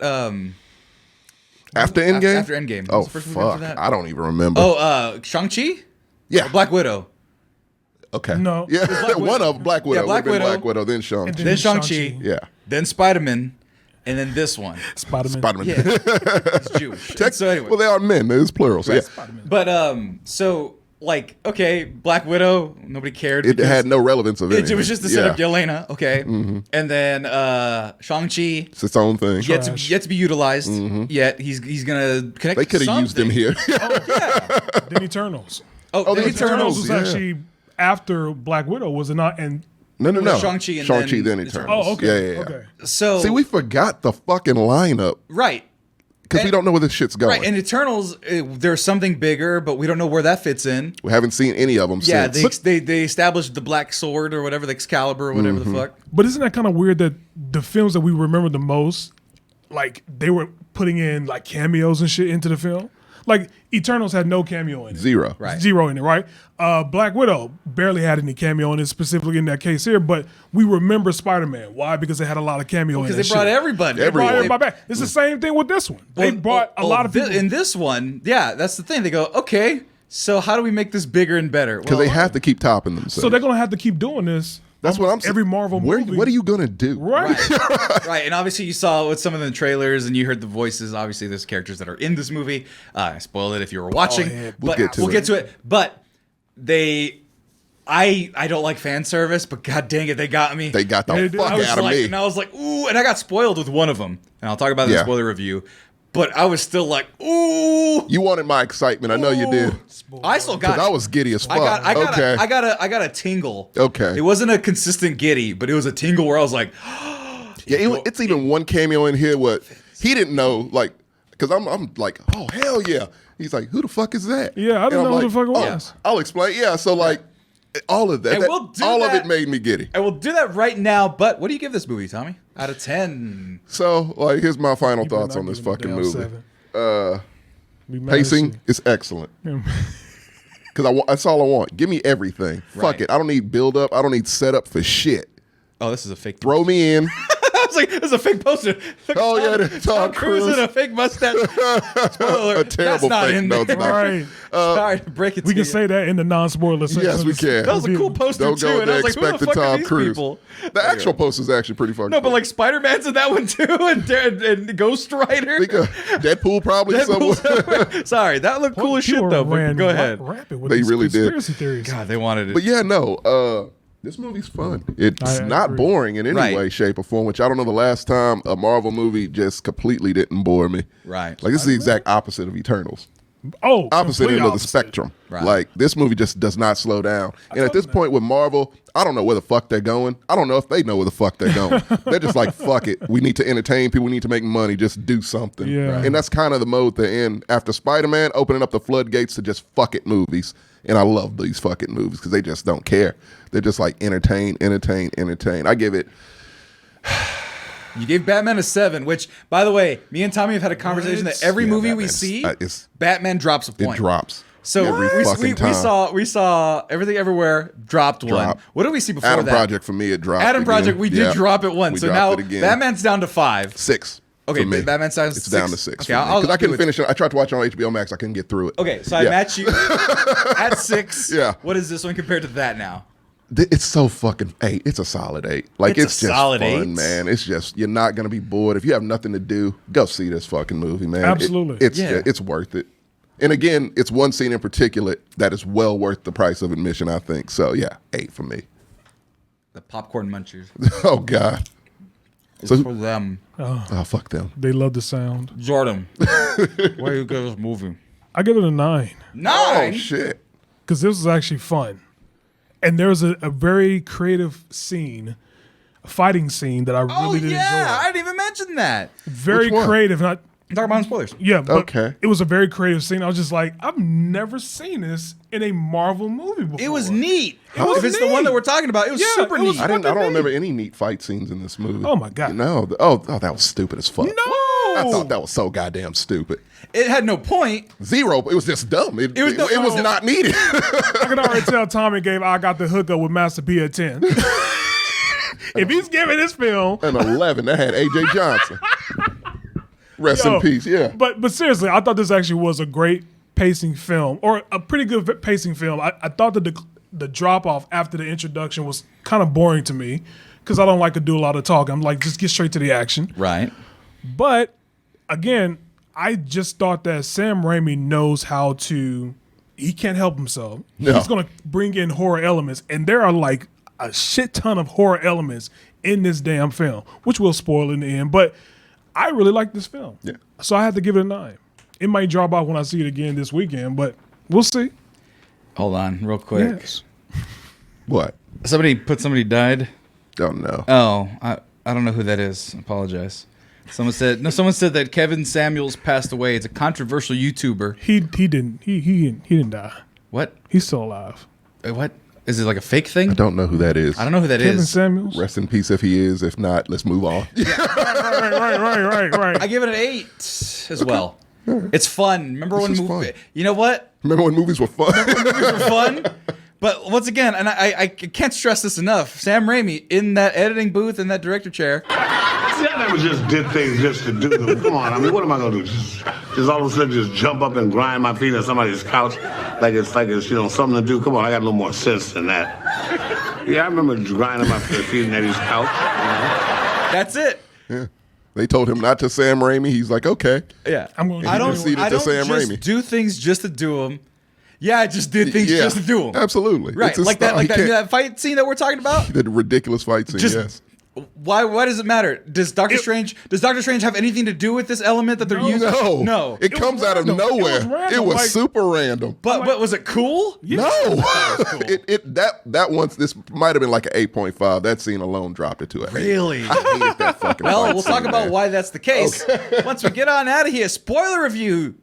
After Endgame? After Endgame. What Oh, was the first movie after fuck. that? I don't even remember. Oh, Shang-Chi? yeah. Or Black Widow. Okay. No. Yeah, Black one of Black Widow. Yeah, Black Would've been Widow. Black Widow, then Shang-Chi. And Then Shang-Chi. Shang-Chi. Yeah. Then Spider-Man. And then this one. Spider-Man. Spider-Man. Yeah. He's Jewish. So anyway. Well, they are men. It's plural. So Right. yeah. Spider-Man. But, so, like, okay, Black Widow, nobody cared. It because- had no relevance of it. It was just to set up Yelena, okay, and then Shang-Chi It's its own thing. yet Trash. to be utilized. Yet he's gonna connect. They could have used him here. Then Eternals. Oh, the the Eternals, Eternals. was yeah. actually after Black Widow, was it not? And No. Shang-Chi and Shang-Chi, then then Eternals. Eternals. oh, okay, Yeah. okay. So See, we forgot the fucking lineup right, because we And- don't know where this shit's going. right, and Eternals, there's something bigger, but we don't know where that fits in. We haven't seen any of them Yeah, since. they established the Black Sword or whatever, the Excalibur or whatever the fuck. But isn't that kind of weird that the films that we remember the most, like they were putting in like cameos and shit into the film? Like Eternals had no cameo in it. Zero. Right. Zero in it, right? Black Widow barely had any cameo in it, specifically in that case here, but we remember Spider-Man. Why? Because they had a lot of cameo in Because that they brought shit. everybody. They brought Everyone. everybody back. It's the same thing with this one. They brought a lot of people. In this one, yeah, that's the thing. They go, okay, so how do we make this bigger and better? Because they have to keep topping themselves. So they're going to have to keep doing this. That's what I'm saying. Every Marvel movie. What are you gonna do? Right. Right, and obviously you saw with some of the trailers and you heard the voices. Obviously, there's characters that are in this movie. I spoiled it if you were watching. yeah. But We'll get to it. But I don't like fan service, but god dang it, they got me. They got the They did. fuck I was out of like, me. and I was like, ooh, and I got spoiled with one of them, and I'll talk about it in the Yeah. spoiler review. But I was still like, ooh. You wanted my excitement. I know you did. I still got. Because I was giddy as fuck. I got a tingle. Okay. It wasn't a consistent giddy, but it was a tingle where I was like, Yeah, it's even one cameo in here where he didn't know, like, because I'm like, oh, hell yeah. He's like, who the fuck is that? Yeah, I didn't And I'm know who like, the fuck it "Oh, was." I'll explain. Yeah, so like, all of that, And we'll do all of that. it made me giddy. I will do that right now. But what do you give this movie, Tommy? Out of 10. So, like, here's my final You better thoughts not on this give it a fucking damn movie. 7. Be mad as Pacing shit. is excellent. Because that's all I want. Give me everything. Fuck Right. it. I don't need build up. I don't need setup for shit. Oh, this is a fake. Throw me in. I was like, this is a fake poster. Look, Oh, yeah, it's Tom Tom Cruise Cruise. and a fake mustache. Spoiler alert, A terrible that's not fake. in No, there. it's not. Right. Sorry to break it to We can you. say that in the non-spoiler section. Yes, we can. That was a cool poster Don't too, go and I there was like, who the expecting fuck are Tom these Cruise. people? The actual poster is actually pretty fucking No, but cool. like Spider-Man's in that one too, and Ghost Rider. I think, Deadpool probably somewhere. Deadpool. Sorry, that looked cool as shit People though. ran But go ahead. Rapid with They these really did. conspiracy theories. God, they wanted it. But yeah, no. This movie's fun. It's I not agree. boring in any Right. way, shape, or form. Which I don't know the last time a Marvel movie just completely didn't bore me. Right. Like this is the exact opposite of Eternals. opposite end of the opposite. spectrum. Right. Like, this movie just does not slow down. And at this point with Marvel, I don't know where the fuck they're going. I don't know if they know where the fuck they're going. They're just like, fuck it. We need to entertain people. We need to make money. Just do something. Yeah. And that's kind of the mode they're in. After Spider-Man, opening up the floodgates to just fuck it movies. And I love these fucking movies because they just don't care. They're just like entertain. I give it... You gave Batman a 7, which, by the way, me and Tommy have had a conversation that every movie we see, Batman drops a point. It drops. So we saw Everything Everywhere dropped one. What did we see before Adam that? Project for me, it dropped. Adam Project, we did drop it one. We So dropped now it again. Batman's down to 5. 6. Okay, for me. Batman's down to 6. It's down to 6. Okay, Because I couldn't finish it. I tried to watch it on HBO Max. I couldn't get through it. Okay, so I match you at 6. Yeah. What is this one compared to that now? It's so fucking 8. It's a solid 8. Like, it's just solid fun, 8. man. It's just, you're not going to be bored. If you have nothing to do, go see this fucking movie, man. Absolutely. It's worth it. And again, it's one scene in particular that is well worth the price of admission, I think. So, yeah, 8 for me. The popcorn munchers. Oh, God. It's for them. Oh, fuck them. They love the sound. Jordan, where you give this movie? I give it a 9. 9? Oh, shit. Because this was actually fun. And there was a very creative scene, a fighting scene that I really did enjoy. I didn't even mention that. Very Which one? creative. And Talk about spoilers. yeah, but Okay. it was a very creative scene. I was just like, I've never seen this in a Marvel movie before. It was neat. was If it's the one neat. that we're talking about, it was Yeah, super it was neat. I don't fucking remember neat. any neat fight scenes in this movie. Oh, my God. No. Oh, that was stupid as fuck. No! I thought that was so goddamn stupid. It had no point. 0. It was just dumb. It was no- not needed. I can already tell Tommy gave I Got the Hookup with Master P a 10. If he's giving this film... An 11. That had A.J. Johnson. Rest in peace, yeah. But seriously, I thought this actually was a great pacing film, or a pretty good pacing film. I thought that the drop-off after the introduction was kind of boring to me, because I don't like to do a lot of talking. I'm like, just get straight to the action. Right. But again, I just thought that Sam Raimi knows how to. He can't help himself. No. He's going to bring in horror elements, and there are like a shit ton of horror elements in this damn film, which we'll spoil in the end. But I really like this film. Yeah. So I had to give it a 9. It might drop off when I see it again this weekend, but we'll see. Hold on, real quick. Yes. What? Somebody died. Don't know. Oh, I don't know who that is. I apologize. Someone said that Kevin Samuels passed away. It's a controversial YouTuber. He didn't die. What? He's still alive. What? Is it like a fake thing? I don't know who that is. I don't know who that is. Kevin Samuels. Rest in peace if he is. If not, let's move on. Right. I give it an 8 as well. It's fun. Remember This when is movie? fun. You know what? Remember when movies were fun? Movies were fun. But once again, and I can't stress this enough, Sam Raimi in that editing booth in that director chair. See, I never just did things just to do them. Come on, I mean, what am I gonna do? Just all of a sudden just jump up and grind my feet on somebody's couch like it's something to do. Come on, I got a little more sense than that. Yeah, I remember grinding my feet on Eddie's couch. That's it. Yeah. They told him not to Sam Raimi. He's like, okay. Yeah. I'm going to I don't concede it to Sam just Raimi. do things just to do them. Yeah, I just did things just to do them. Absolutely. Right, It's his like style. He can't- that fight scene that we're talking about. The ridiculous fight scene, Just- yes. Why does it matter? Does Doctor Strange have anything to do with this element that they're using? No. It comes out of random. It was nowhere. random, It was like- super random. But was it cool? No. Cool. That once, this might have been like an 8.5. That scene alone dropped it to an 8. Really? I hated that fucking Well, fight we'll talk scene, about man. why that's the case once we get on out of here. Spoiler review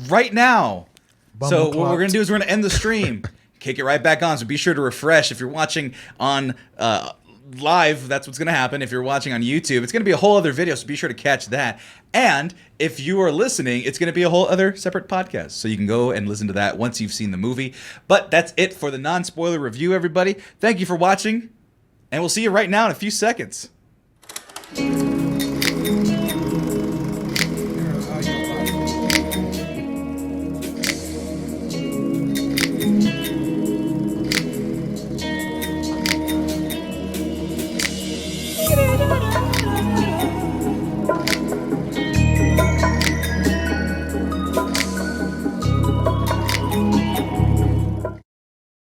right now. So what we're going to do is we're going to end the stream, kick it right back on. So be sure to refresh. If you're watching on live, that's what's going to happen. If you're watching on YouTube, it's going to be a whole other video, so be sure to catch that. And if you are listening, it's going to be a whole other separate podcast. So you can go and listen to that once you've seen the movie. But that's it for the non-spoiler review, everybody. Thank you for watching, and we'll see you right now in a few seconds.